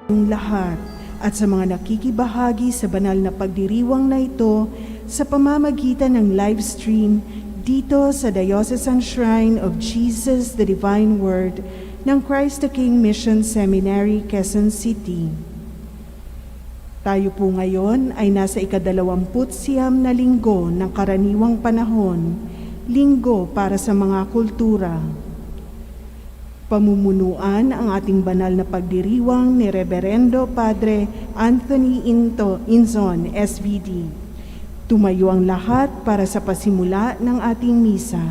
ng lahat at sa mga nakikibahagi sa banal na pagdiriwang na ito sa pamamagitan ng live stream dito sa Diocesan Shrine of Jesus the Divine Word ng Christ the King Mission Seminary, Quezon City. Tayo po ngayon ay nasa ika-29 na linggo ng karaniwang panahon, linggo para sa mga kultura. Pamumunuan ang ating banal na pagdiriwang ni Reverendo Padre Anthony Inzon, SVD. Tumayo ang lahat para sa pasimula ng ating misa.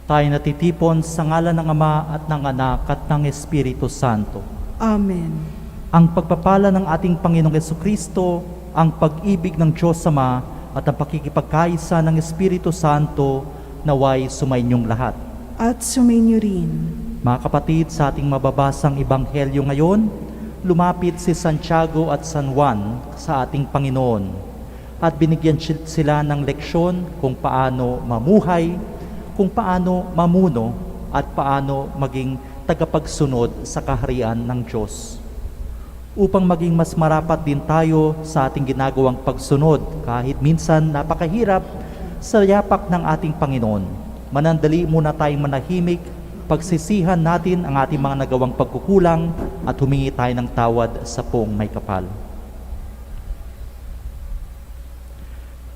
Tayo natitipon sa ngalan ng Ama at ng Anak at ng Espiritu Santo. Amen. Ang pagpapala ng ating Panginoong Jesucristo, ang pag-ibig ng Diyos Ama at ang pakikipagkaisa ng Espiritu Santo naway sumainyong lahat. At sumainyo rin. Mga kapatid, sa ating mababasang ebanghelyo ngayon, lumapit si Santiago at San Juan sa ating Panginoon at binigyan sila ng leksyon kung paano mamuhay, kung paano mamuno at paano maging tagapagsunod sa kaharian ng Diyos. Upang maging mas marapat din tayo sa ating ginagawang pagsunod kahit minsan napakahirap sa yapak ng ating Panginoon. Manandali muna tayong manahimik, pagsisihan natin ang ating mga nagawang pagkukulang at humingi tayo ng tawad sa Poong May Kapal.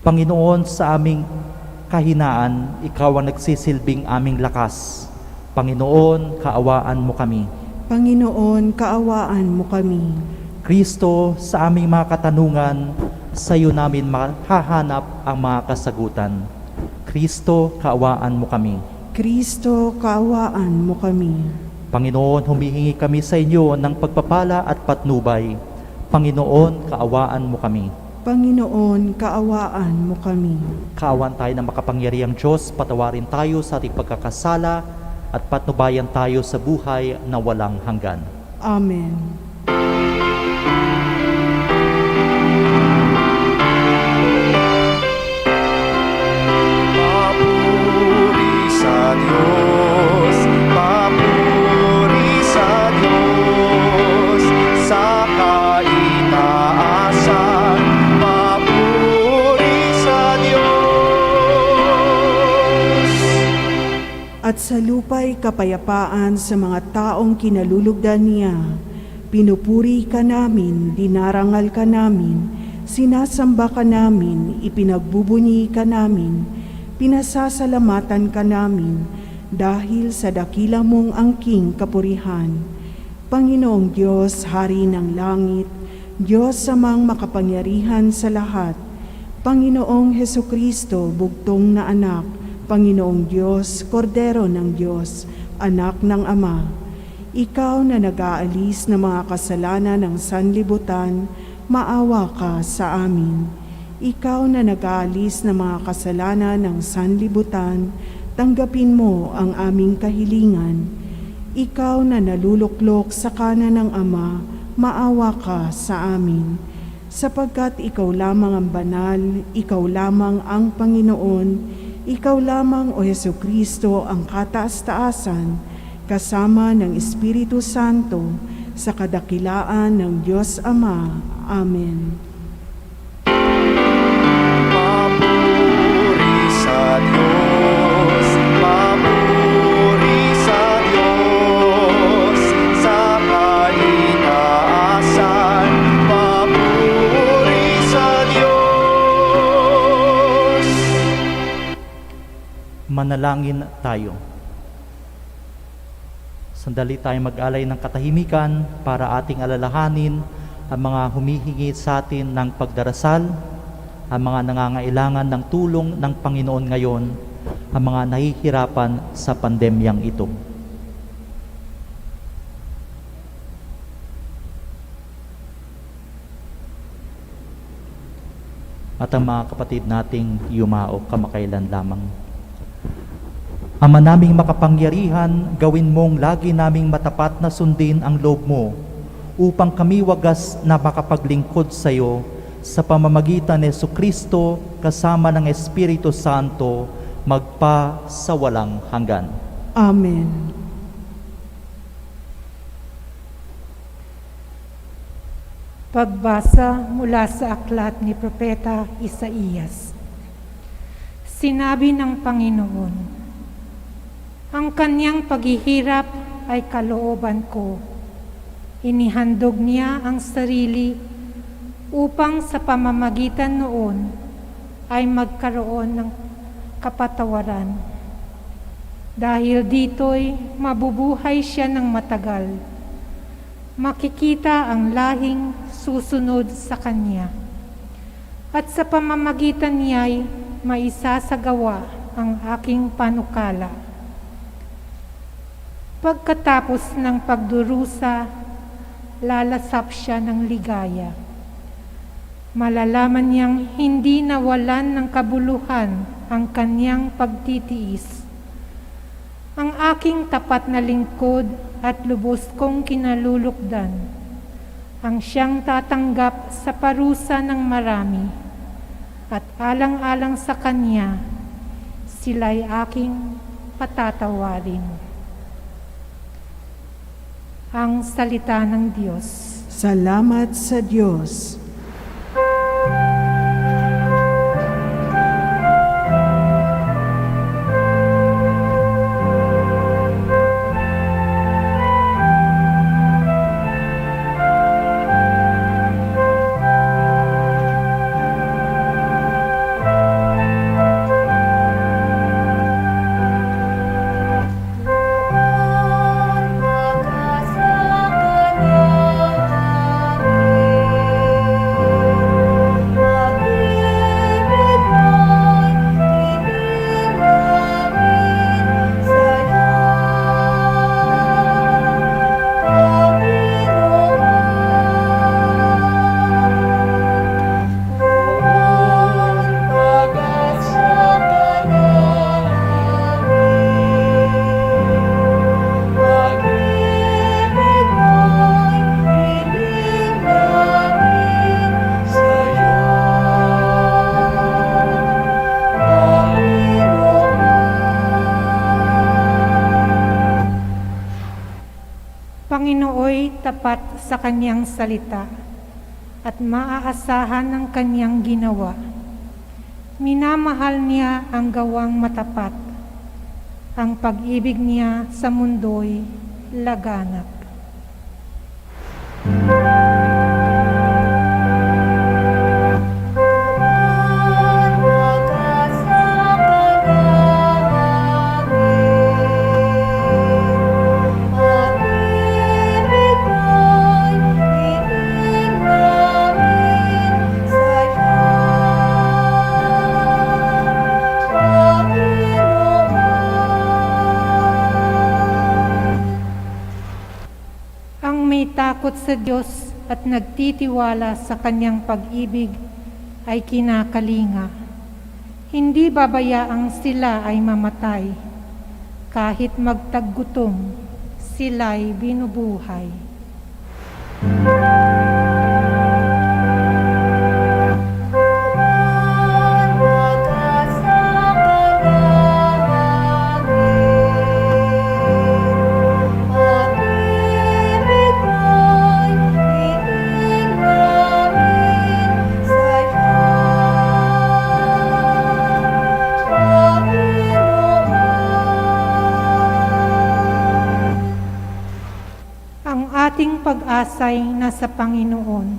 Panginoon, sa aming kahinaan, Ikaw ang nagsisilbing aming lakas. Panginoon, kaawaan mo kami. Panginoon, kaawaan mo kami. Kristo, sa aming mga katanungan, sa iyo namin mahahanap ang mga kasagutan. Kristo, kaawaan mo kami. Kristo, kaawaan mo kami. Panginoon, humihingi kami sa inyo ng pagpapala at patnubay. Panginoon, kaawaan mo kami. Panginoon, kaawaan mo kami. Kaawaan tayo ng makapangyarihang Diyos, patawarin tayo sa ating pagkakasala at patnubayan tayo sa buhay na walang hanggan. Amen. Papuri sa Diyos, papuri sa Diyos, sa kaitaasan, papuri sa Diyos. At sa lupa'y kapayapaan sa mga taong kinalulugdan niya. Pinupuri ka namin, dinarangal ka namin, sinasamba ka namin, ipinagbubunyi ka namin, pinasasalamatan ka namin, dahil sa dakila mong angking kapurihan. Panginoong Diyos, Hari ng langit, Diyos amang makapangyarihan sa lahat, Panginoong Hesukristo, bugtong na anak, Panginoong Diyos, Kordero ng Diyos, anak ng Ama, Ikaw na nag-aalis ng mga kasalanan ng sanlibutan, maawa ka sa amin. Ikaw na nag-aalis ng mga kasalanan ng sanlibutan, tanggapin mo ang aming kahilingan. Ikaw na naluluklok sa kanan ng Ama, maawa ka sa amin. Sapagkat ikaw lamang ang banal, ikaw lamang ang Panginoon, ikaw lamang o Jesucristo ang kataas-taasan, kasama ng Espiritu Santo, sa kadakilaan ng Diyos Ama. Amen. Papuri sa Diyos, papuri sa Diyos, sa kaitaasan, papuri sa Diyos. Manalangin tayo. Sandali tayo mag-alay ng katahimikan para ating alalahanin ang mga humihingi sa atin ng pagdarasal, ang mga nangangailangan ng tulong ng Panginoon ngayon, ang mga nahihirapan sa pandemyang ito. At ang mga kapatid nating yumao kamakailan lamang. Ama naming makapangyarihan, gawin mong lagi naming matapat na sundin ang loob mo upang kami wagas na makapaglingkod sa iyo sa pamamagitan ni Jesucristo kasama ng Espiritu Santo magpa sa walang hanggan. Amen. Pagbasa mula sa aklat ni Propeta Isaías. Sinabi ng Panginoon, ang kanyang paghihirap ay kalooban ko. Inihandog niya ang sarili upang sa pamamagitan noon ay magkaroon ng kapatawaran. Dahil dito'y mabubuhay siya ng matagal. Makikita ang lahing susunod sa kanya. At sa pamamagitan niya'y maisasagawa ang aking panukala. Pagkatapos ng pagdurusa, lalasap siya ng ligaya. Malalaman niyang hindi nawalan ng kabuluhan ang kanyang pagtitiis. Ang aking tapat na lingkod at lubos kong kinalulukdan, ang siyang tatanggap sa parusa ng marami, at alang-alang sa kanya, sila'y aking patatawarin. Ang salita ng Diyos. Salamat sa Diyos. Panginooy tapat sa kanyang salita at maaasahan ng kanyang ginawa. Minamahal niya ang gawang matapat. Ang pag-ibig niya sa mundo'y laganap. Takot sa Diyos at nagtitiwala sa kanyang pag-ibig ay kinakalinga. Hindi babayaang sila ay mamatay, Kahit magtaggutom, sila'y binubuhay. Ang ating pag-asa'y nasa Panginoon.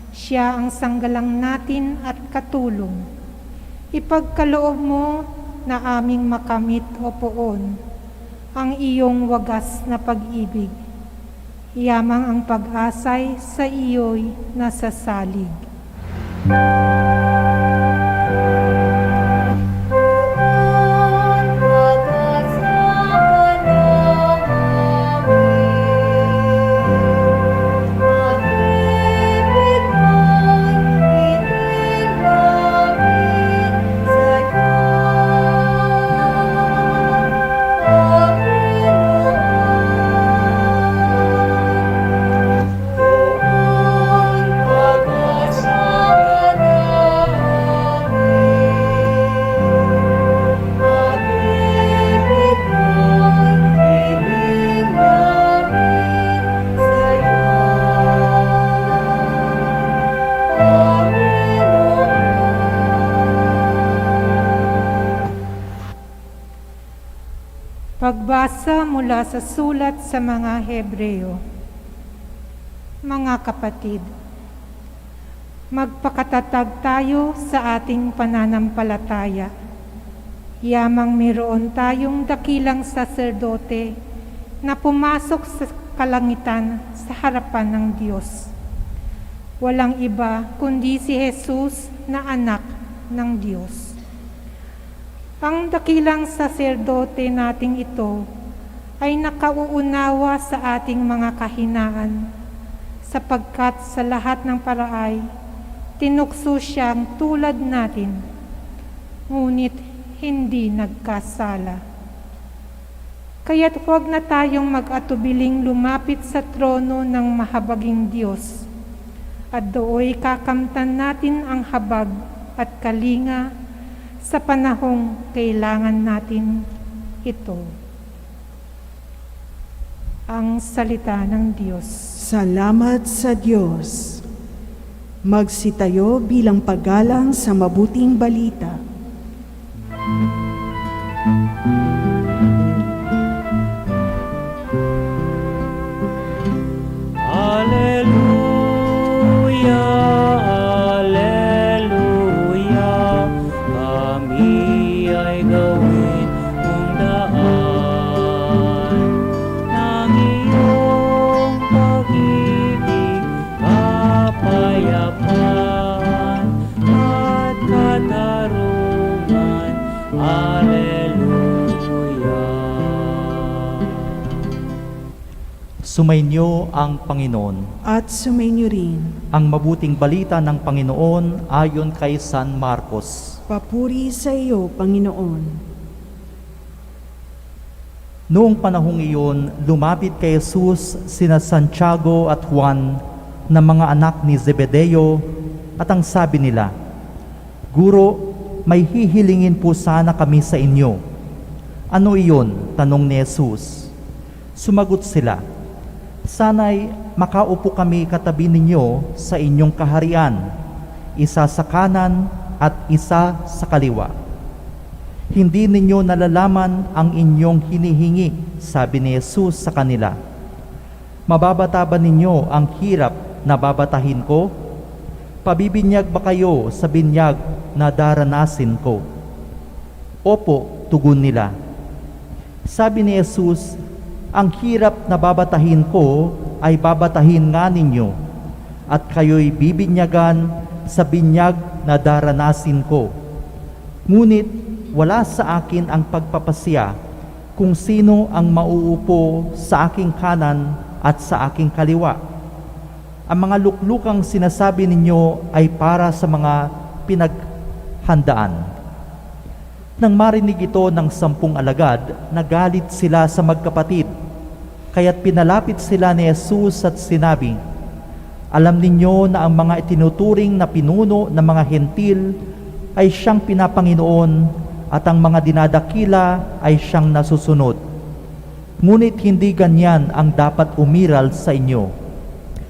Siya ang sanggalang natin at katulong. Ipagkaloob mo na aming makamit o poon ang iyong wagas na pag-ibig. Yamang ang pag-asay sa iyo'y nasasalig. Pagbasa mula sa sulat sa mga Hebreo. Mga kapatid, magpakatatag tayo sa ating pananampalataya. Yamang mayroon tayong dakilang saserdote na pumasok sa kalangitan sa harapan ng Diyos. Walang iba kundi si Jesus na anak ng Diyos. Ang dakilang saserdote nating ito ay nakauunawa sa ating mga kahinaan, sapagkat sa lahat ng paraay, tinukso siyang tulad natin, ngunit hindi nagkasala. Kaya't huwag na tayong mag-atubiling lumapit sa trono ng mahabaging Diyos, at dooy kakamtan natin ang habag at kalinga sa panahong kailangan natin ito. Ang salita ng Diyos. Salamat sa Diyos. Magsitayo bilang paggalang sa mabuting balita. Alleluia, alleluia, kami ay gawin mong daan ng iyong pag-ibig, kapayapaan at katarungan. Alleluia. Sumainyo ang Panginoon. At sumainyo rin. Ang mabuting balita ng Panginoon ayon kay San Marcos. Papuri sa iyo, Panginoon. Noong panahong iyon, lumapit kay Jesus sina Santiago at Juan na mga anak ni Zebedeo at ang sabi nila, "Guro, may hihilingin po sana kami sa inyo." "Ano iyon?" tanong ni Jesus. Sumagot sila, "Sana'y makaupo kami katabi ninyo sa inyong kaharian, isa sa kanan at isa sa kaliwa. Hindi ninyo nalalaman ang inyong hinihingi," sabi ni Jesus sa kanila. "Mababata ba ninyo ang hirap na babatahin ko? Pabibinyag ba kayo sa binyag na daranasin ko?" "Opo," tugon nila. Sabi ni Jesus, "Ang hirap na babatahin ko ay babatahin nga ninyo, at kayo'y bibinyagan sa binyag na daranasin ko. Ngunit wala sa akin ang pagpapasya kung sino ang mauupo sa aking kanan at sa aking kaliwa. Ang mga luklukang sinasabi ninyo ay para sa mga pinaghandaan. Nang marinig ito ng 10 alagad, nagalit sila sa magkapatid. Kaya't pinalapit sila ni Jesus at sinabi, "Alam ninyo na ang mga itinuturing na pinuno ng mga hentil ay siyang pinapanginoon at ang mga dinadakila ay siyang nasusunod. Ngunit hindi ganyan ang dapat umiral sa inyo.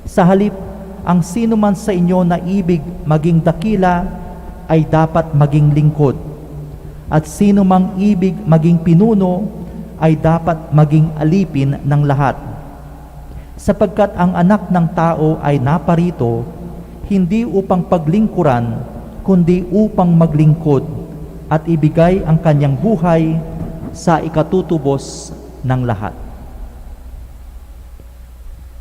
Sa halip, ang sino man sa inyo na ibig maging dakila ay dapat maging lingkod. At sino mang ibig maging pinuno ay dapat maging alipin ng lahat. Sapagkat ang anak ng tao ay naparito, hindi upang paglingkuran, kundi upang maglingkod at ibigay ang kanyang buhay sa ikatutubos ng lahat."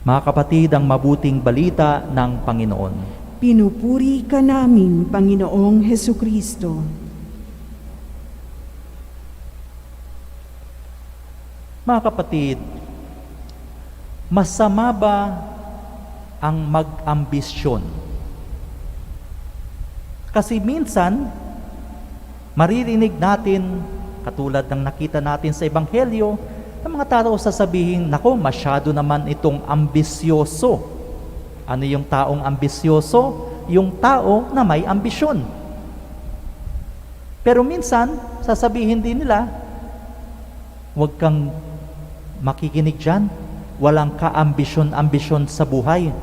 Mga kapatid, ang mabuting balita ng Panginoon. Pinupuri ka namin, Panginoong Hesukristo. Mga kapatid, masama ba ang mag-ambisyon? Kasi minsan, maririnig natin, katulad ng nakita natin sa Ebanghelyo, ang mga tao sasabihin, "Nako, masyado naman itong ambisyoso." Ano yung taong ambisyoso? Yung tao na may ambisyon. Pero minsan, sasabihin din nila, "Huwag kang makikinig dyan. Walang ka-ambisyon-ambisyon sa buhay."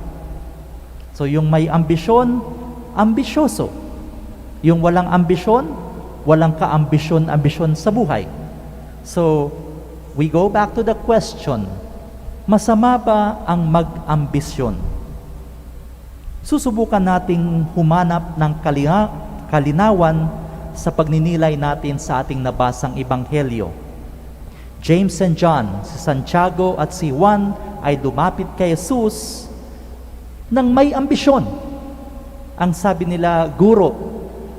So yung may ambisyon, ambisyoso. Yung walang ambisyon, walang ka-ambisyon-ambisyon sa buhay. So, we go back to the question, masama ba ang mag-ambisyon? Susubukan nating humanap ng kalinawan sa pagninilay natin sa ating nabasang Ebanghelyo. James and John, si Santiago at si Juan ay lumapit kay Jesus nang may ambisyon. Ang sabi nila, "Guro,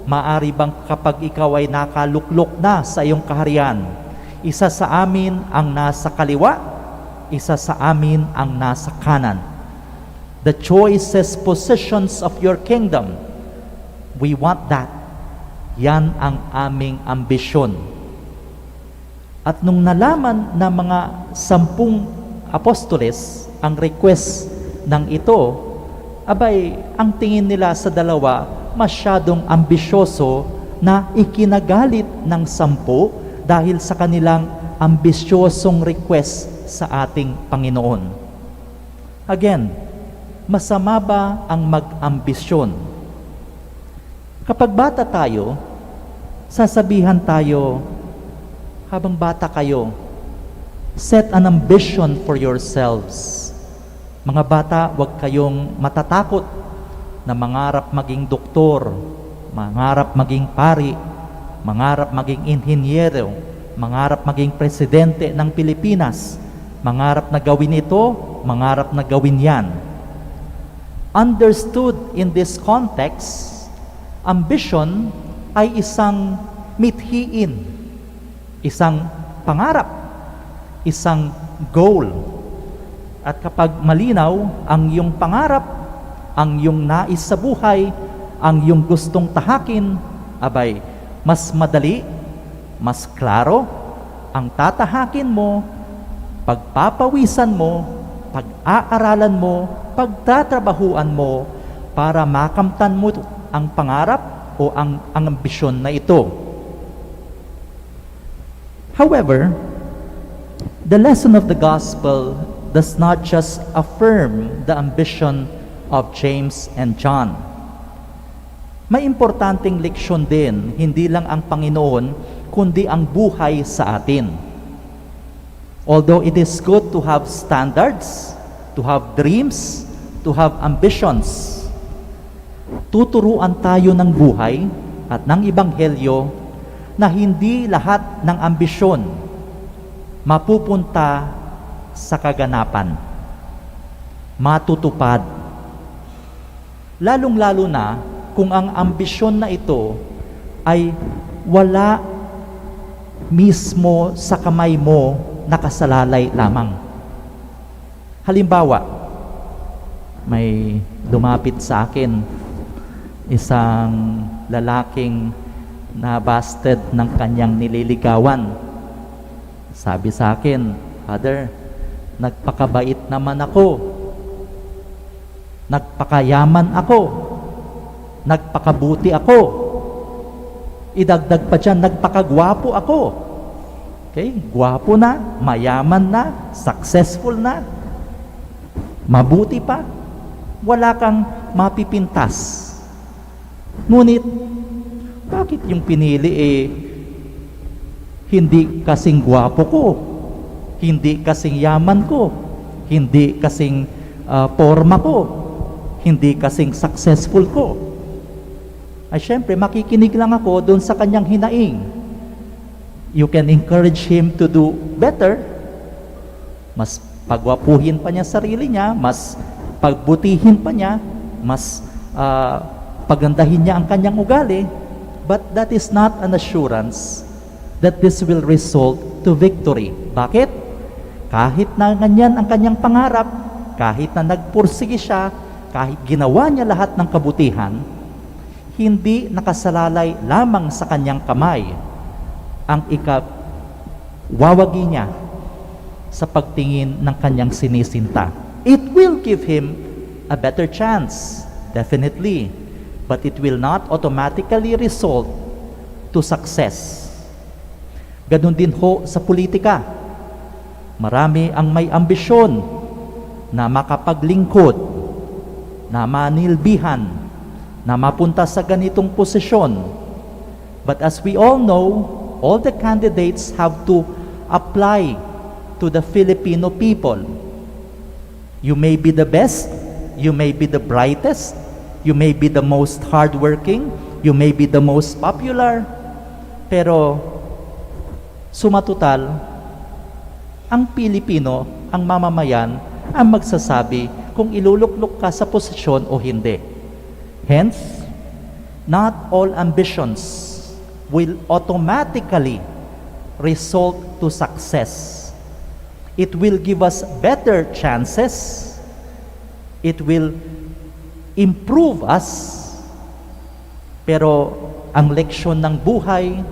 maari bang kapag ikaw ay nakaluklok na sa iyong kaharian, isa sa amin ang nasa kaliwa, isa sa amin ang nasa kanan? The choicest positions of your kingdom, we want that. Yan ang aming ambisyon." At nung nalaman ng mga 10 apostoles ang request ng ito, abay, ang tingin nila sa dalawa, masyadong ambisyoso na ikinagalit ng 10 dahil sa kanilang ambisyosong request sa ating Panginoon. Again, masama ba ang mag-ambisyon? Kapag bata tayo, sasabihan tayo, habang bata kayo, set an ambition for yourselves. Mga bata, huwag kayong matatakot na mangarap maging doktor, mangarap maging pari, mangarap maging inhinyero, mangarap maging presidente ng Pilipinas, mangarap na gawin ito, mangarap na gawin yan. Understood in this context, ambition ay isang mithiin, isang pangarap, isang goal. At kapag malinaw ang iyong pangarap, ang iyong nais sa buhay, ang iyong gustong tahakin, abay, mas madali, mas klaro, ang tatahakin mo, pagpapawisan mo, pag-aaralan mo, pagtatrabahuan mo, para makamtan mo ang pangarap o ang ambisyon na ito. However, the lesson of the gospel does not just affirm the ambition of James and John. May importanteng leksyon din, hindi lang ang Panginoon, kundi ang buhay sa atin. Although it is good to have standards, to have dreams, to have ambitions, tuturuan tayo ng buhay at ng Ebanghelyo na hindi lahat ng ambisyon mapupunta sa kaganapan, matutupad. Lalong-lalo na kung ang ambisyon na ito ay wala mismo sa kamay mo nakasalalay lamang. Halimbawa, may lumapit sa akin isang lalaking nabasted ng kanyang nililigawan. Sabi sa akin, Father, nagpakabait naman ako, nagpakayaman ako, nagpakabuti ako, idagdag pa dyan, nagpakagwapo ako. Okay, gwapo na, mayaman na, successful na, mabuti pa, wala kang mapipintas. Ngunit, bakit yung pinili hindi kasing gwapo ko, hindi kasing yaman ko, hindi kasing forma ko, hindi kasing successful ko? Ay syempre, makikinig lang ako doon sa kanyang hinaing. You can encourage him to do better. Mas pagwapuhin pa niya sarili niya, mas pagbutihin pa niya, mas pagandahin niya ang kanyang ugali. But that is not an assurance that this will result to victory. Bakit? Kahit na ganyan ang kanyang pangarap, kahit na nagpursige siya, kahit ginawa niya lahat ng kabutihan, hindi nakasalalay lamang sa kanyang kamay ang ikawawagi niya sa pagtingin ng kanyang sinisinta. It will give him a better chance, definitely, but it will not automatically result to success. Ganun din ho sa politika. Marami ang may ambisyon na makapaglingkod, na manilbihan, na mapunta sa ganitong posisyon. But as we all know, all the candidates have to apply to the Filipino people. You may be the best, you may be the brightest, you may be the most hardworking, you may be the most popular, pero sumatotal, ang Pilipino, ang mamamayan, ang magsasabi kung iluluklok ka sa posisyon o hindi. Hence, not all ambitions will automatically result to success. It will give us better chances. It will improve us. Pero ang leksyon ng buhay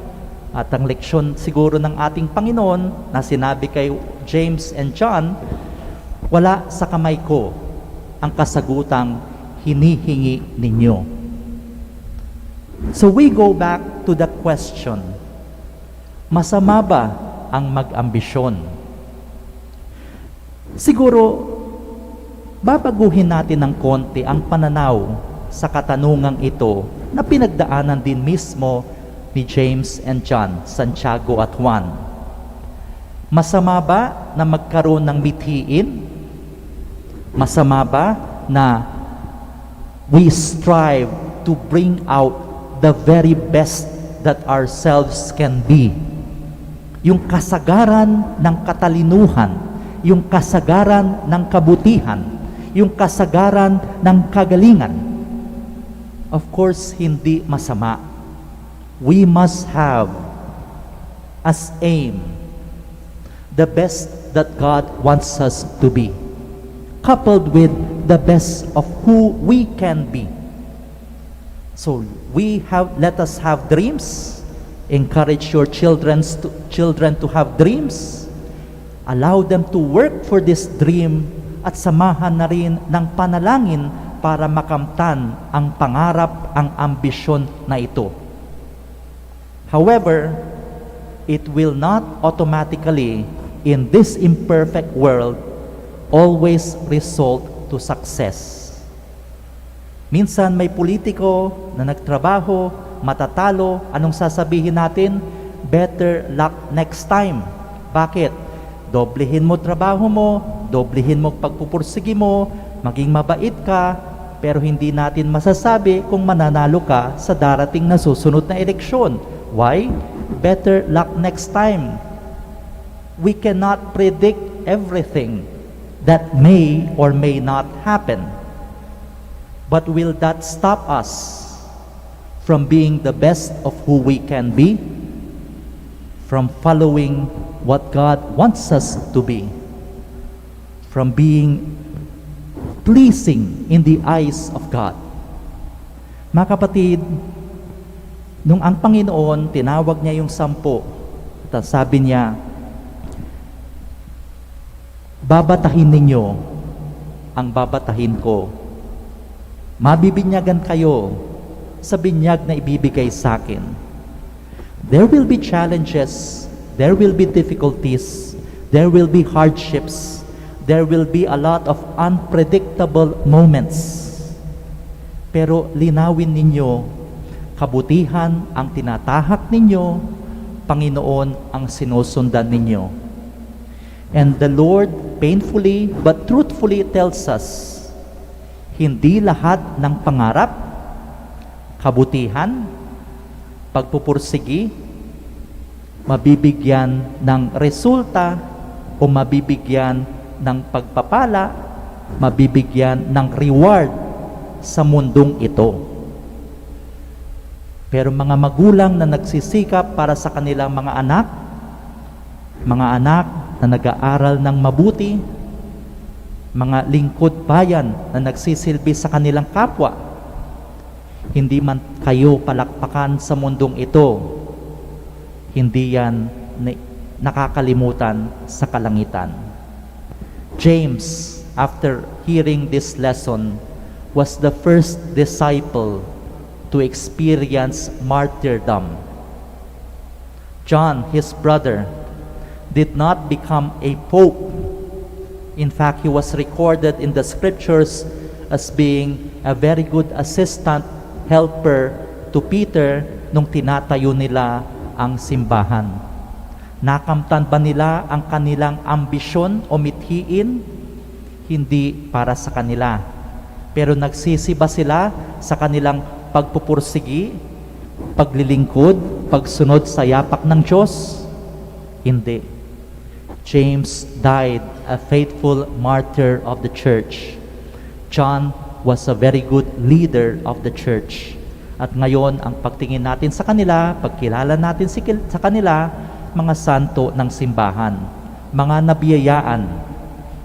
at ang leksyon siguro ng ating Panginoon na sinabi kay James and John, wala sa kamay ko ang kasagutang hinihingi ninyo. So we go back to the question, masama ba ang mag-ambisyon? Siguro, babaguhin natin ng konti ang pananaw sa katanungang ito na pinagdaanan din mismo ni James and John, Santiago at Juan. Masama ba na magkaroon ng mithiin? Masama ba na we strive to bring out the very best that ourselves can be? Yung kasagaran ng katalinuhan, yung kasagaran ng kabutihan, yung kasagaran ng kagalingan. Of course, hindi masama. We must have as aim the best that God wants us to be, coupled with the best of who we can be. So let us have dreams. Encourage your children to have dreams. Allow them to work for this dream at samahan na rin ng panalangin para makamtan ang pangarap, ang ambisyon na ito. However, it will not automatically, in this imperfect world, always result to success. Minsan may politiko na nagtrabaho, matatalo, anong sasabihin natin? Better luck next time. Bakit? Doblehin mo trabaho mo, doblehin mo pagpupursigi mo, maging mabait ka, pero hindi natin masasabi kung mananalo ka sa darating na susunod na eleksyon. Why? Better luck next time. We cannot predict everything that may or may not happen. But will that stop us from being the best of who we can be? From following what God wants us to be? From being pleasing in the eyes of God? Mga kapatid, Nung ang Panginoon, tinawag niya yung 10, at sabi niya, babatahin ninyo ang babatahin ko. Mabibinyagan kayo sa binyag na ibibigay sa akin. There will be challenges, there will be difficulties, there will be hardships, there will be a lot of unpredictable moments. Pero linawin ninyo, kabutihan ang tinatahak ninyo, Panginoon ang sinusundan ninyo. And the Lord painfully but truthfully tells us, hindi lahat ng pangarap, kabutihan, pagpupursigi, mabibigyan ng resulta o mabibigyan ng pagpapala, mabibigyan ng reward sa mundong ito. Pero mga magulang na nagsisikap para sa kanilang mga anak na nag-aaral ng mabuti, mga lingkod bayan na nagsisilbi sa kanilang kapwa, hindi man kayo palakpakan sa mundong ito, hindi yan nakakalimutan sa kalangitan. James, after hearing this lesson, was the first disciple to experience martyrdom. John, his brother, did not become a pope. In fact, he was recorded in the scriptures as being a very good assistant, helper to Peter nung tinatayo nila ang simbahan. Nakamtan ba nila ang kanilang ambisyon o mithiin? Hindi para sa kanila. Pero nagsisiba sila sa kanilang pagpupursigi, paglilingkod, pagsunod sa yapak ng Diyos? Hindi. James died a faithful martyr of the church. John was a very good leader of the church. At ngayon, ang pagtingin natin sa kanila, pagkilala natin sa kanila, mga santo ng simbahan, mga nabiyayaan,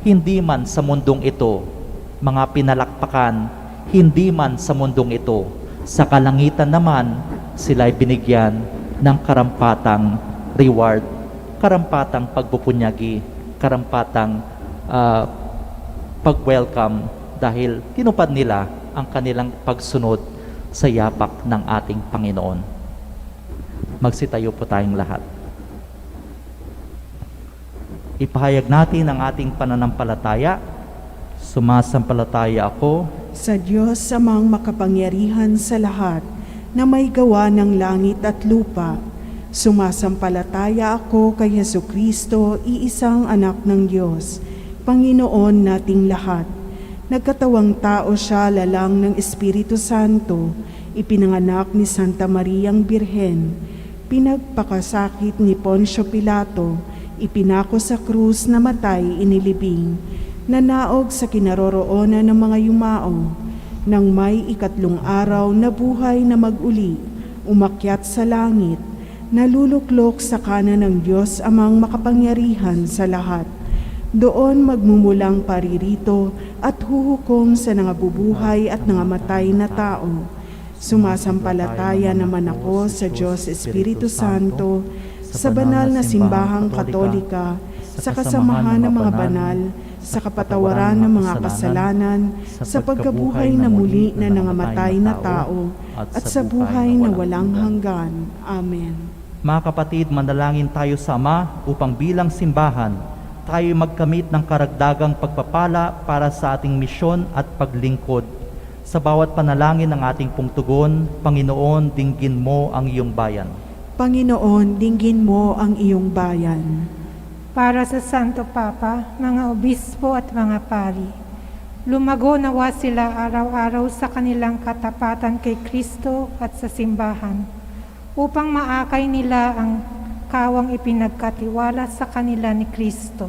hindi man sa mundong ito, mga pinalakpakan, hindi man sa mundong ito, sa kalangitan naman, sila'y binigyan ng karampatang reward, karampatang pagpupunyagi, karampatang pag-welcome dahil tinupad nila ang kanilang pagsunod sa yapak ng ating Panginoon. Magsitayo po tayong lahat. Ipahayag natin ang ating pananampalataya. Sumasampalataya ako Sa Diyos amang makapangyarihan sa lahat, na may gawa ng langit at lupa. Sumasampalataya ako kay Hesukristo, iisang anak ng Diyos, Panginoon nating lahat. Nagkatawang tao siya lalang ng Espiritu Santo, ipinanganak ni Santa Mariang Birhen, pinagpakasakit ni Poncio Pilato, ipinako sa krus, namatay, inilibing, nanaog sa kinaroroonan ng mga yumao, nang may 3 araw na buhay na mag-uli, umakyat sa langit, naluluklok sa kanan ng Diyos amang makapangyarihan sa lahat. Doon magmumulang paririto at huhukom sa nangabubuhay at nangamatay na tao. Sumasampalataya naman ako sa Diyos Espiritu Santo, sa banal na simbahang katolika, sa kasamahan ng mga banal, sa kapatawaran ng mga kasalanan, sa pagkabuhay na muli na nangamatay na tao, at sa buhay na walang hanggan. Amen. Mga kapatid, manalangin tayo sa Ama upang bilang simbahan, tayo magkamit ng karagdagang pagpapala para sa ating misyon at paglingkod. Sa bawat panalangin ng ating pungtugon, Panginoon, dinggin mo ang iyong bayan. Panginoon, dinggin mo ang iyong bayan. Para sa Santo Papa, mga obispo at mga pari, lumago nawa sila araw-araw sa kanilang katapatan kay Kristo at sa simbahan, upang maakay nila ang kawang ipinagkatiwala sa kanila ni Kristo.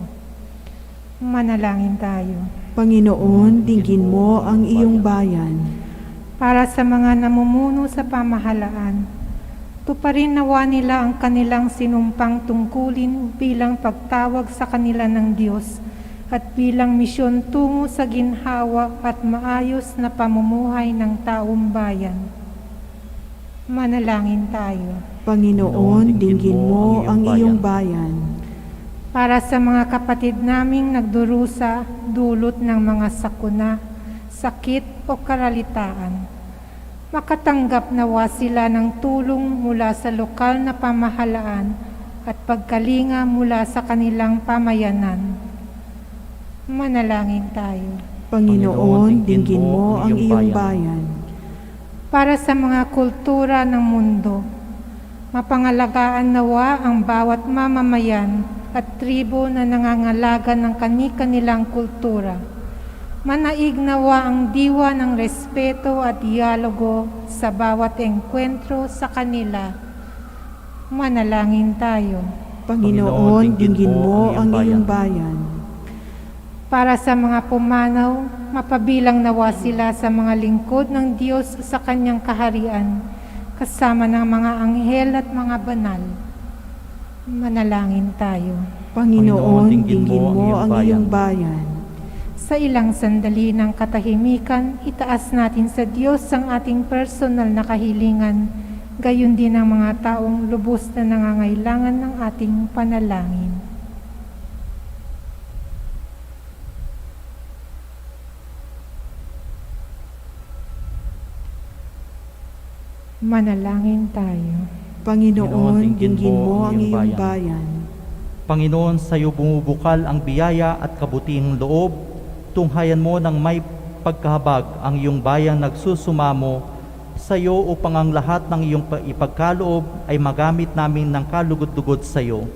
Manalangin tayo. Panginoon, dinggin mo ang iyong bayan. Para sa mga namumuno sa pamahalaan, tuparin nawa nila ang kanilang sinumpang tungkulin bilang pagtawag sa kanila ng Diyos at bilang misyon tungo sa ginhawa at maayos na pamumuhay ng taong bayan. Manalangin tayo. Panginoon, dinggin mo ang iyong bayan. Para sa mga kapatid naming nagdurusa dulot ng mga sakuna, sakit o karalitaan, makatanggap nawa sila ng tulong mula sa lokal na pamahalaan at pagkalinga mula sa kanilang pamayanan. Manalangin tayo. Panginoon, dinggin mo ang iyong bayan. Para sa mga kultura ng mundo, mapangalagaan nawa ang bawat mamamayan at tribo na nangangalaga ng kani-kanilang kultura. Manaig nawa ang diwa ng respeto at dialogo sa bawat engkwentro sa kanila. Manalangin tayo. Panginoon, dinggin mo ang iyong bayan. Para sa mga pumanaw, mapabilang nawa sila sa mga lingkod ng Diyos sa kanyang kaharian, kasama ng mga anghel at mga banal. Manalangin tayo. Panginoon, dinggin mo ang iyong bayan. Sa ilang sandali ng katahimikan, itaas natin sa Diyos ang ating personal na kahilingan, gayon din ang mga taong lubos na nangangailangan ng ating panalangin. Manalangin tayo. Panginoon, dinggin mo ang iyong bayan. Panginoon, sa iyo bumubukal ang biyaya at kabutihang loob. Tunghayan mo ng may pagkahabag ang iyong bayang nagsusumamo sa iyo upang ang lahat ng iyong ipagkaloob ay magamit namin ng kalugod-lugod sa iyo.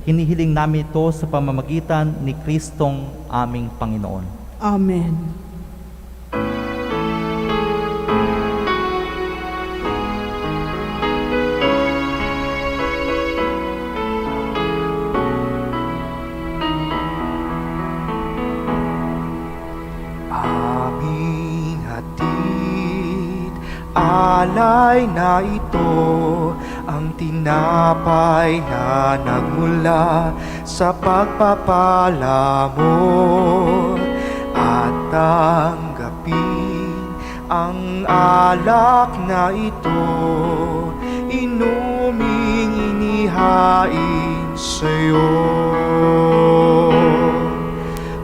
Hinihiling namin ito sa pamamagitan ni Kristong aming Panginoon. Amen. Aming hatid, alay na ito, ang tinapay na nagmula sa pagpapala mo. At tanggapin ang alak na ito, inuming inihain sa'yo.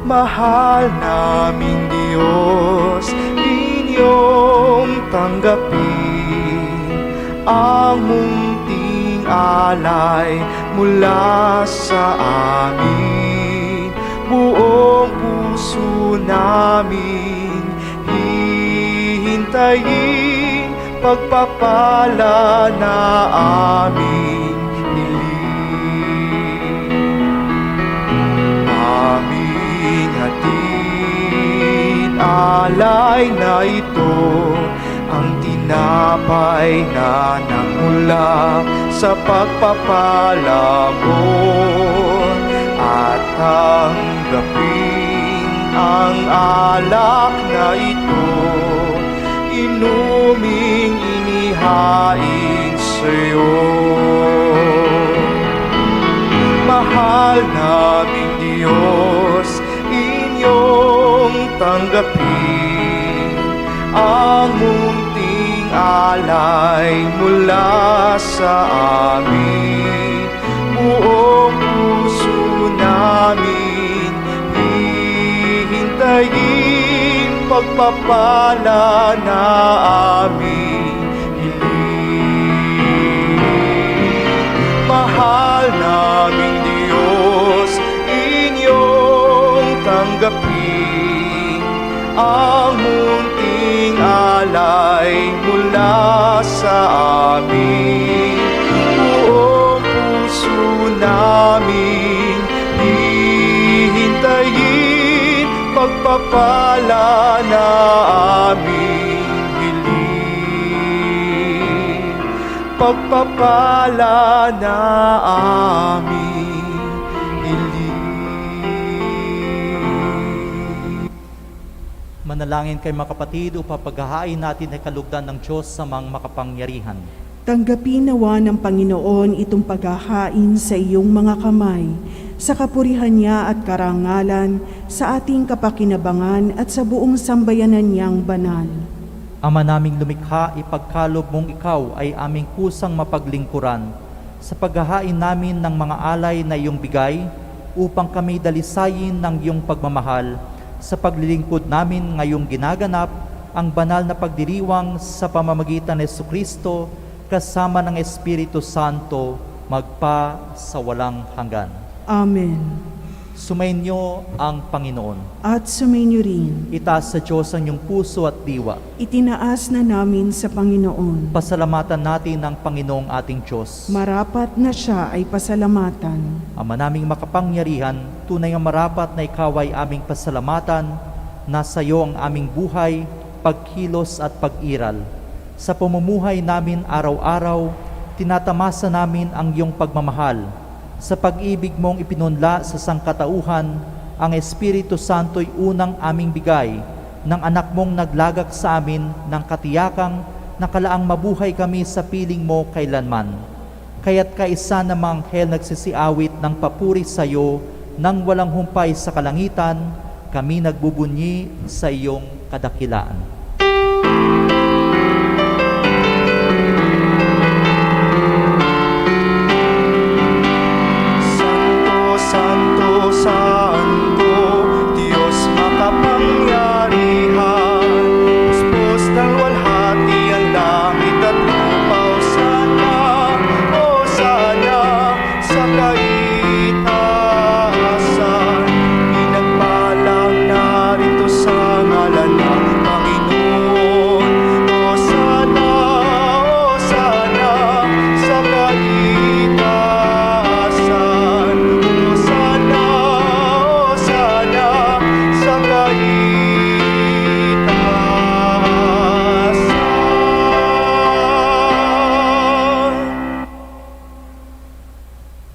Mahal naming Diyos, inyong tanggapin ang munting alay mula sa amin. Buong puso namin hihintayin pagpapala na aming hiling. Aming hatid, alay na ito, ang tinapay na nagmula sa pagpapala mo. At tanggapin ang alak na ito, inuming inihain sa'yo. Mahal naming Diyos, inyong tanggapin ang munting alay mula sa amin. Buong puso namin hihintayin pagpapala na aming hiling. Mahal naming Diyos, inyong tanggapin ang munting alay mula sa amin. Buong puso namin hihintayin pagpapala na aming hiling. Pagpapala na aming hiling. Manalangin kay mga kapatid upang paghahain natin ay kalugdan ng Diyos sa mga makapangyarihan. Tanggapin nawa ng Panginoon itong paghahain sa iyong mga kamay, sa kapurihan niya at karangalan, sa ating kapakinabangan at sa buong sambayanan niyang banal. Ama naming lumikha, ipagkalob mong ikaw ay aming kusang mapaglingkuran sa paghahain namin ng mga alay na iyong bigay upang kami dalisayin ng iyong pagmamahal sa paglilingkod namin ngayong ginaganap ang banal na pagdiriwang sa pamamagitan ni Jesucristo kasama ng Espiritu Santo magpa sa walang hanggan. Amen. Sumainyo ang Panginoon. At sumainyo rin, Itaas sa Diyos ang iyong puso at diwa. itinaas na namin sa Panginoon. Pasalamatan natin ang Panginoong ating Diyos. Marapat na siya ay pasalamatan. Ama naming makapangyarihan, tunay ang marapat na ikaw ay aming pasalamatan, nasa iyo ang aming buhay, pagkilos at pag-iral. Sa pamumuhay namin araw-araw, tinatamasa namin ang iyong pagmamahal. Sa pag-ibig mong ipinunla sa sangkatauhan, ang Espiritu Santo'y unang aming bigay ng anak mong naglagak sa amin ng katiyakang nakalaang mabuhay kami sa piling mo kailanman. Kaya't kaisa namang anghel nagsisiawit ng papuri sa iyo nang walang humpay sa kalangitan, kami nagbubunyi sa iyong kadakilaan. Santo, Santo, Diyos makapangyarihan, puspos ng walhati ang langit at lupa. Hosana sa kaitaasan, pinagpalang narito sa ngalan ng Panginoon. Hosana, Hosana sa kaitaasan. Hosana, Hosana sa kaitaasan.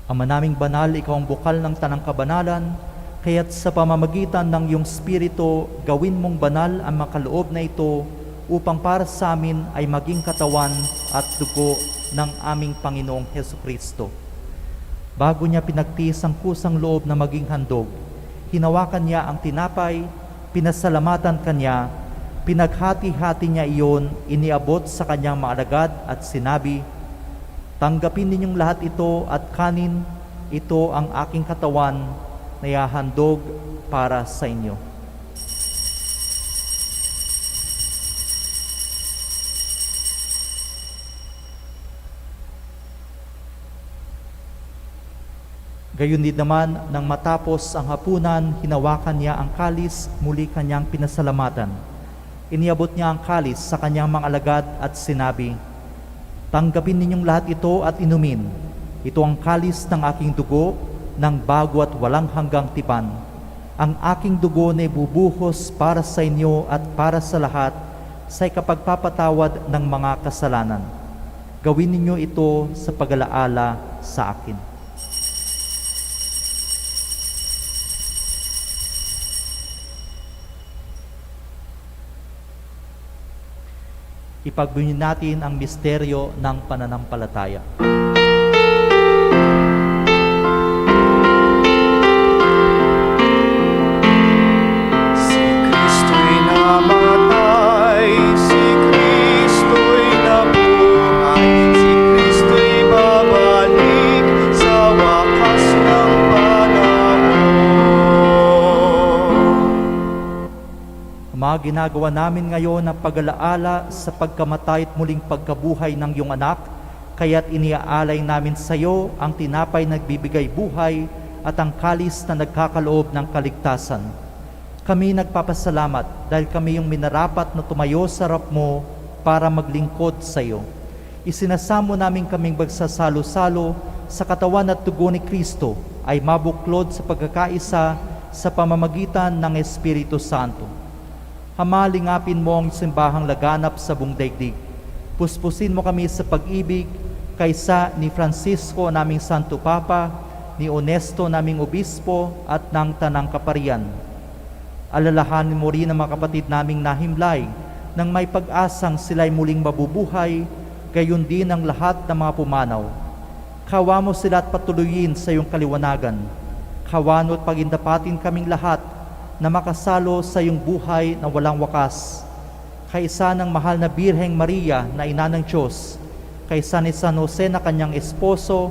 Ama naming banal, ikaw ang bukal ng tanang kabanalan, kaya't sa pamamagitan ng iyong Espiritu, gawin mong banal ang makaloob na ito upang para sa amin ay maging katawan at dugo ng aming Panginoong Hesukristo. Bago niya pinagtiis ang kusang loob na maging handog, hinawakan niya ang tinapay, pinasalamatan kanya, pinaghati-hati niya iyon, iniabot sa kanyang mga alagad at sinabi, "Tanggapin ninyong lahat ito at kanin, ito ang aking katawan na ihahandog para sa inyo." Gayon din naman, nang matapos ang hapunan, hinawakan niya ang kalis, muli kanyang pinasalamatan. Iniabot niya ang kalis sa kanyang mga alagad at sinabi, "Tanggapin ninyong lahat ito at inumin. Ito ang kalis ng aking dugo, ng bago at walang hanggang tipan. Ang aking dugo na ibubuhos para sa inyo at para sa lahat sa ikapagpapatawad ng mga kasalanan. Gawin ninyo ito sa pag-alaala sa akin." Ipagbunyi natin ang misteryo ng pananampalataya. Si Kristo'y namatay, si Kristo'y nabuhay, si Kristo'y babalik sa wakas ng panahon. Ama, ginagawa namin ngayon ang pag-alaala sa pagkamatay at muling pagkabuhay ng iyong anak, kaya't iniaalay namin sa iyo ang tinapay na nagbibigay buhay at ang kalis na nagkakaloob ng kaligtasan. Kami nagpapasalamat dahil kami yung minarapat na tumayo sa harap mo para maglingkod sa iyo. Isinasamo namin kaming magsasalo-salo sa katawan at dugo ni Kristo ay mabuklod sa pagkakaisa sa pamamagitan ng Espiritu Santo. Hamalingapin mo ang simbahang laganap sa buong daigdig. Puspusin mo kami sa pag-ibig kaysa ni Francisco naming Santo Papa, ni Onesto naming Obispo at ng Tanang Kaparian. Alalahanin mo rin ang mga kapatid naming nahimlay nang may pag-asang sila'y muling mabubuhay, gayon din ang lahat ng mga pumanaw. Kawa mo sila at patuloyin sa iyong kaliwanagan. Kawano at pagindapatin kaming lahat na makasalo sa iyong buhay na walang wakas. kaisa ng mahal na Birheng Maria na ina ng Diyos, kaisa ni San Jose na kanyang esposo,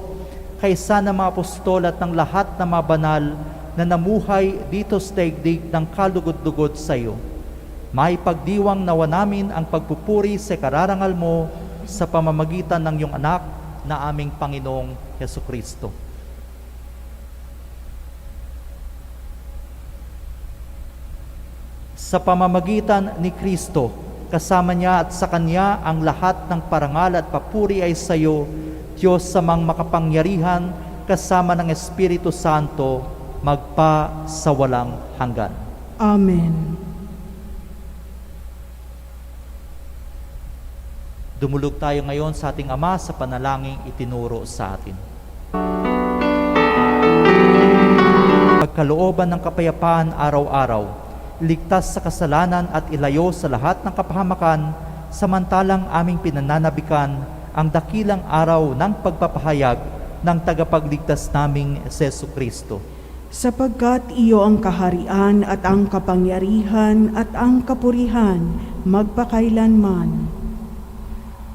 kaisa ng mga apostol at ng lahat ng mga banal na namuhay dito sa daigdig ng kalugod-lugod sa iyo. Maipagdiwang nawa namin ang pagpupuri sa kararangal mo sa pamamagitan ng iyong anak na aming Panginoong Hesukristo. Sa pamamagitan ni Kristo, kasama niya at sa Kanya ang lahat ng parangal at papuri ay sa iyo, Diyos samang makapangyarihan, kasama ng Espiritu Santo, magpa sa walang hanggan. Amen. Dumulog tayo ngayon sa ating Ama sa panalangin itinuro sa atin. Pagkalooban ng kapayapaan araw-araw, ligtas sa kasalanan at ilayo sa lahat ng kapahamakan, samantalang aming pinananabikan ang dakilang araw ng pagpapahayag ng tagapagligtas naming Jesucristo. Sapagkat iyo ang kaharian at ang kapangyarihan at ang kapurihan magpakailanman.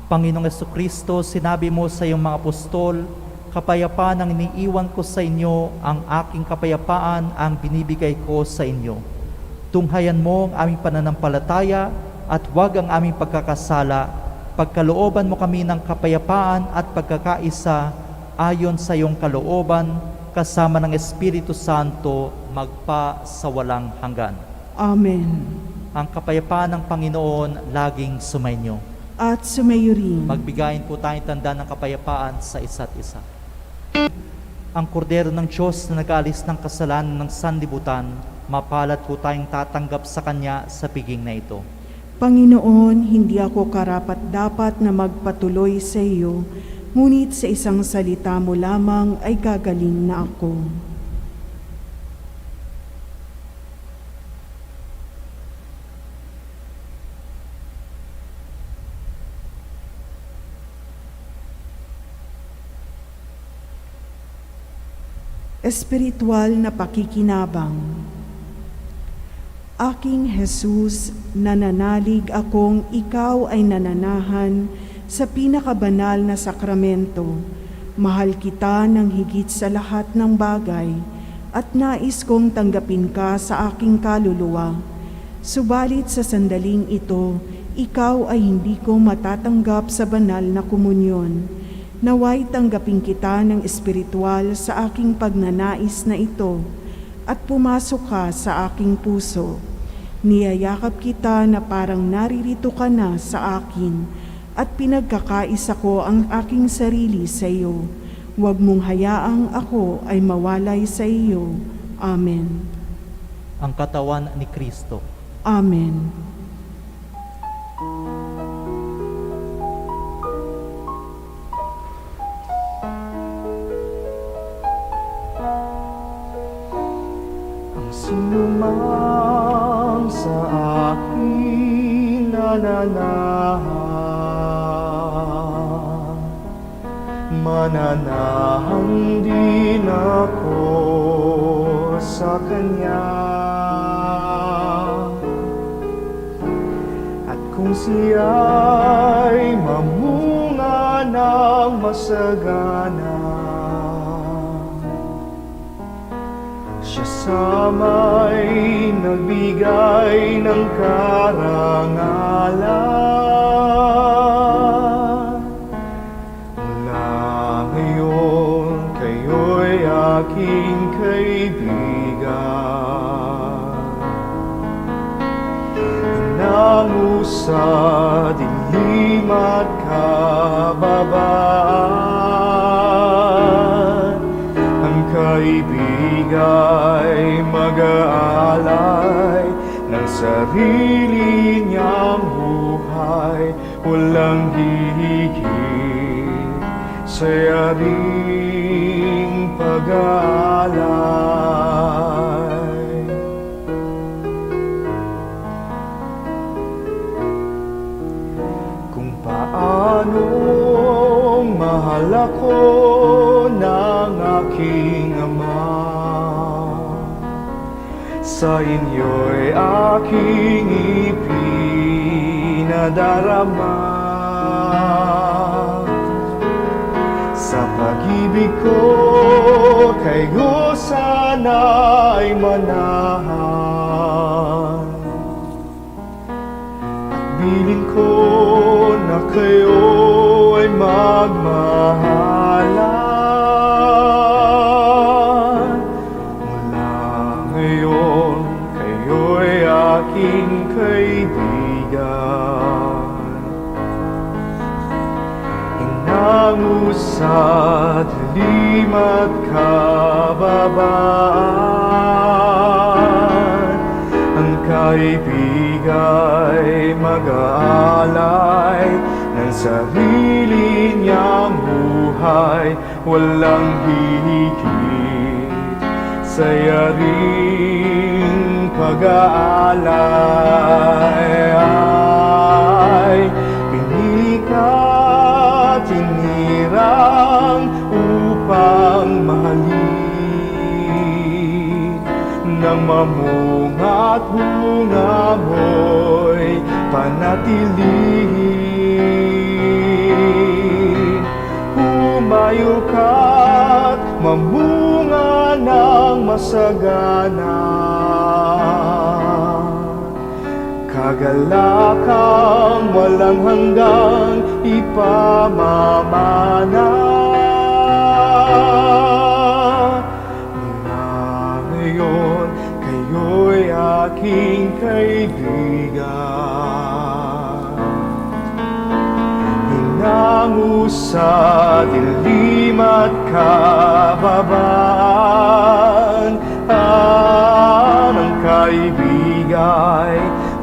Panginoong Jesucristo, sinabi mo sa iyong mga apostol, kapayapaan ang iniiwan ko sa inyo, ang aking kapayapaan ang binibigay ko sa inyo. Tunghayan mo ang aming pananampalataya at huwag ang aming pagkakasala. Pagkalooban mo kami ng kapayapaan at pagkakaisa ayon sa iyong kalooban, kasama ng Espiritu Santo, magpa sa walang hanggan. Amen. Ang kapayapaan ng Panginoon laging sumainyo. At sumayo rin. Magbigayin po tayong tanda ng kapayapaan sa isa't isa. Ang kordero ng Diyos na nag-aalis ng kasalanan ng sanlibutan, mapalad po tayong tatanggap sa Kanya sa piging na ito. Panginoon, hindi ako karapat-dapat na magpatuloy sa iyo, ngunit sa isang salita mo lamang ay gagaling na ako. Espiritual na pakikinabang. Aking Jesus, nananalig akong ikaw ay nananahan sa pinakabanal na sakramento. Mahal kita ng higit sa lahat ng bagay at nais kong tanggapin ka sa aking kaluluwa. Subalit sa sandaling ito, ikaw ay hindi ko matatanggap sa banal na komunyon. Naway tanggapin kita ng espiritual sa aking pagnanais na ito at pumasok ka sa aking puso. Niyayakap kita na parang naririto ka na sa akin at pinagkakaisa ko ang aking sarili sa iyo. Huwag mong hayaang ako ay mawalay sa iyo. Amen. Ang katawan ni Kristo. Amen. Sinumang sa akin nananahan, mananahan din ako sa Kanya. At kung siya'y mamunga ng masagana, siya sa may nagbigay ng karangalan. Mula ngayon, kayo'y aking kaibigan. Inango sa dilim at kababaan, ang kaibigay mag-aalay ng sarili niyang buhay, walang hihigit sa yaring pag-aalay. Kung paano mahal ako ng aking Ama, sa inyo'y aking ipinahayag. nadarama. Sa pag-ibig ko kayo sana'y manahan, at bilin ko na kayo ay magmahalan. Mula ngayon, kayo'y aking kaibigan, inango sa dilim at kababaan. Ang kaibigay mag-aalay ng sarili niyang buhay, walang hihigit sa yaring pag-aalay. Ay, pinili ka, tinirang upang mahalin, nang mamunga't bunga mo'y panatilihin. Humayo ka't mamunga ng masagana, kagalakang walang hanggang ipamamana. Mula ngayon, kayo'y aking kaibigan, hinango sa dilim at kababaan. Ang kaibigay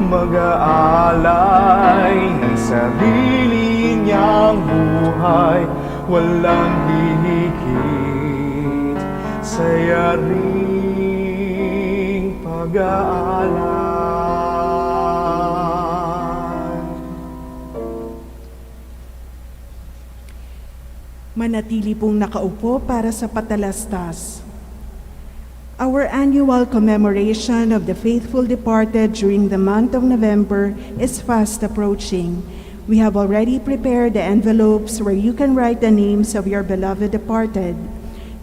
mag-aalay ng sarili niyang buhay, walang hihigit sa yaring pag-aalay. Manatili pong nakaupo para sa patalastas. Our annual commemoration of the faithful departed during the month of November is fast approaching. We have already prepared the envelopes where you can write the names of your beloved departed.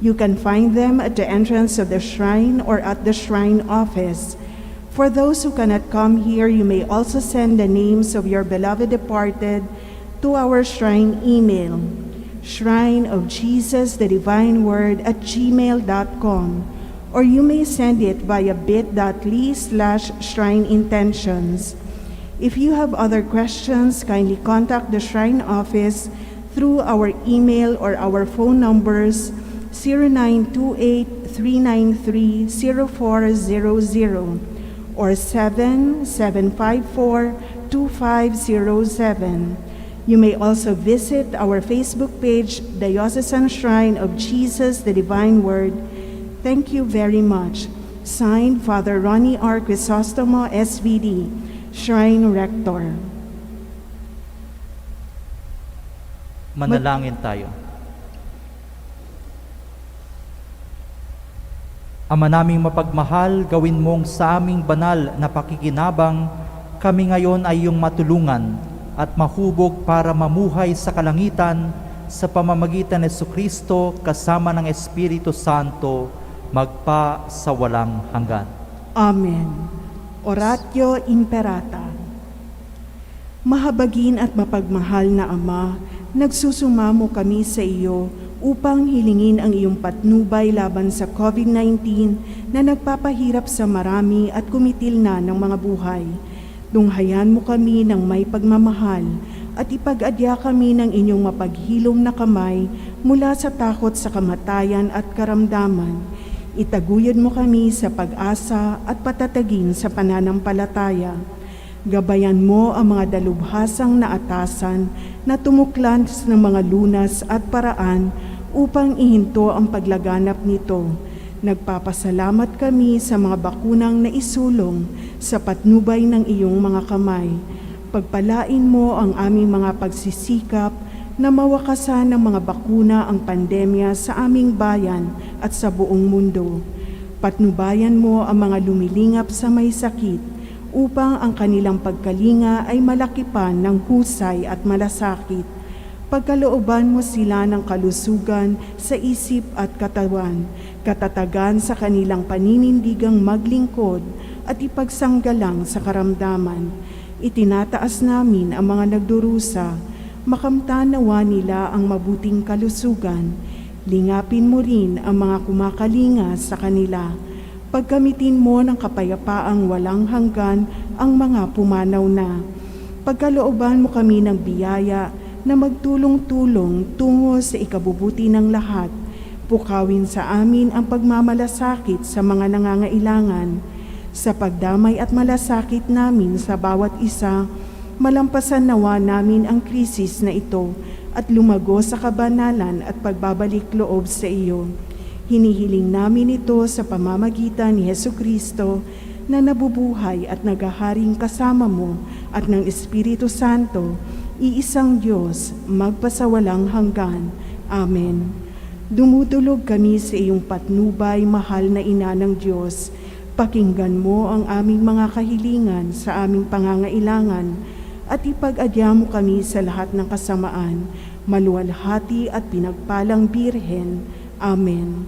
You can find them at the entrance of the shrine or at the shrine office. For those who cannot come here, you may also send the names of your beloved departed to our shrine email, shrineofjesusthedivine.word@gmail.com, or you may send it via bit.ly/shrineintentions. If you have other questions, kindly contact the shrine office through our email or our phone numbers 0928-393-0400 or 7754-2507. You may also visit our Facebook page, Diocesan Shrine of Jesus the Divine Word. Thank you very much. Signed, Father Ronnie R. Crisostomo, SVD, Shrine Rector. Manalangin tayo. Ama naming mapagmahal, gawin mong sa aming banal na pakikinabang, kami ngayon ay iyong matulungan at mahubog para mamuhay sa kalangitan sa pamamagitan ni Jesucristo kasama ng Espiritu Santo, magpa sa walang hanggan. Amen. Oratio Imperata. Mahabagin at mapagmahal na Ama, nagsusumamo kami sa iyo upang hilingin ang iyong patnubay laban sa COVID-19 na nagpapahirap sa marami at kumitil na ng mga buhay. Tunghayan mo kami ng may pagmamahal at ipag-adya kami ng inyong mapaghilom na kamay mula sa takot sa kamatayan at karamdaman. Itaguyod mo kami sa pag-asa at patatagin sa pananampalataya. Gabayan mo ang mga dalubhasang naatasan na tumuklas ng mga lunas at paraan upang ihinto ang paglaganap nito. Nagpapasalamat kami sa mga bakunang naisulong sa patnubay ng iyong mga kamay. Pagpalain mo ang aming mga pagsisikap na mawakasan ng mga bakuna ang pandemya sa aming bayan at sa buong mundo. Patnubayan mo ang mga lumilingap sa may sakit upang ang kanilang pagkalinga ay malaki pa ng husay at malasakit. Pagkalooban mo sila ng kalusugan sa isip at katawan, katatagan sa kanilang paninindigang maglingkod at ipagsanggalang sa karamdaman. Itinataas namin ang mga nagdurusa, makamtan nawa nila ang mabuting kalusugan. Lingapin mo rin ang mga kumakalinga sa kanila. Pagkamitin mo ng kapayapaang walang hanggan ang mga pumanaw na. Pagkalooban mo kami ng biyaya na magtulong-tulong tungo sa ikabubuti ng lahat. Pukawin sa amin ang pagmamalasakit sa mga nangangailangan. Sa pagdamay at malasakit namin sa bawat isa, malampasan nawa namin ang krisis na ito at lumago sa kabanalan at pagbabalik loob sa iyo. Hinihiling namin ito sa pamamagitan ni Hesukristo na nabubuhay at naghaharing kasama mo at ng Espiritu Santo, iisang Diyos, magpasawalang hanggan. Amen. Dumudulog kami sa iyong patnubay, mahal na Ina ng Diyos. Pakinggan mo ang aming mga kahilingan sa aming pangangailangan at ipag-adya mo kami sa lahat ng kasamaan, maluwalhati at pinagpalang Birhen. Amen.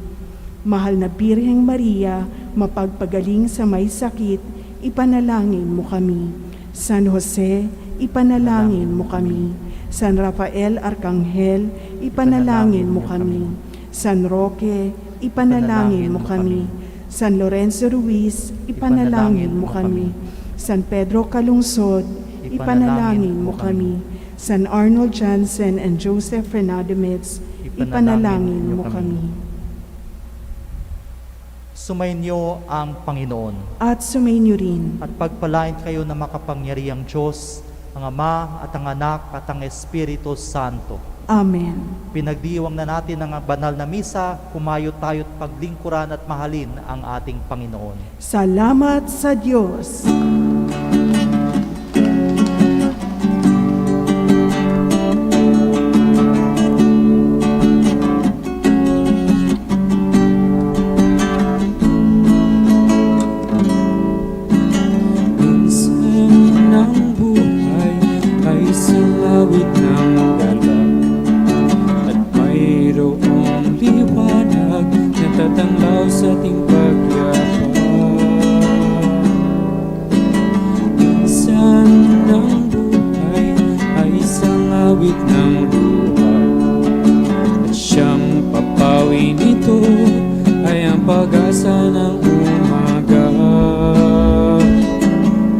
Mahal na Birheng Maria, mapagpagaling sa may sakit, ipanalangin mo kami. San Jose, ipanalangin mo kami. San Rafael Arcangel, ipanalangin mo kami. San Roque, ipanalangin mo kami. San Lorenzo Ruiz, ipanalangin mo kami. San Pedro Calungsod, ipanalangin mo kami. San Arnold Jansen and Joseph Renademetz, ipanalangin mo kami. Sumainyo ang Panginoon. At sumainyo rin. At pagpalain kayo na makapangyarihang Diyos, ang Ama at ang Anak at ang Espiritu Santo. Amen. Pinagdiwang na natin ang banal na misa, kumayo tayo't paglingkuran at mahalin ang ating Panginoon. Salamat sa Diyos. Tatanglaw sa ating pagyapang. Minsan ng buhay ay isang awit ng luha, at siyang papawi nito ay ang pag-asa ng umaga.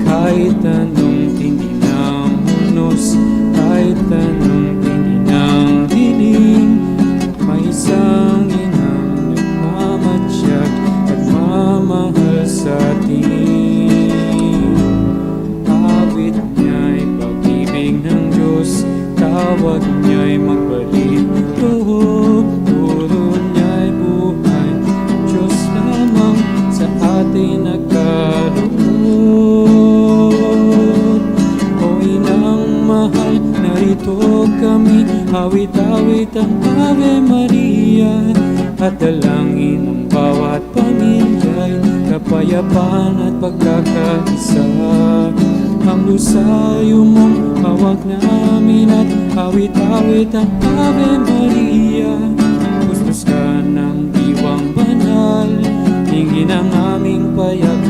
Kahit anong tindi ng hunos, kahit anong tindi ng dilim, may isang mahal sa atin. Awit niya'y pag-ibig ng Diyos, tawag niya'y magbalik loob, turo niya'y buhay, Diyos lamang sa atin nagkaloob. O inang mahal, narito kami, awit-awit ang Ave Maria, at dalangin ang bawat pamilya'y kapayapaan at pagkakaisa. Ang lusayo mong hawak namin at awit-awit ang Ave Maria. Pustos ka ng diwang banal, tingin ang aming payak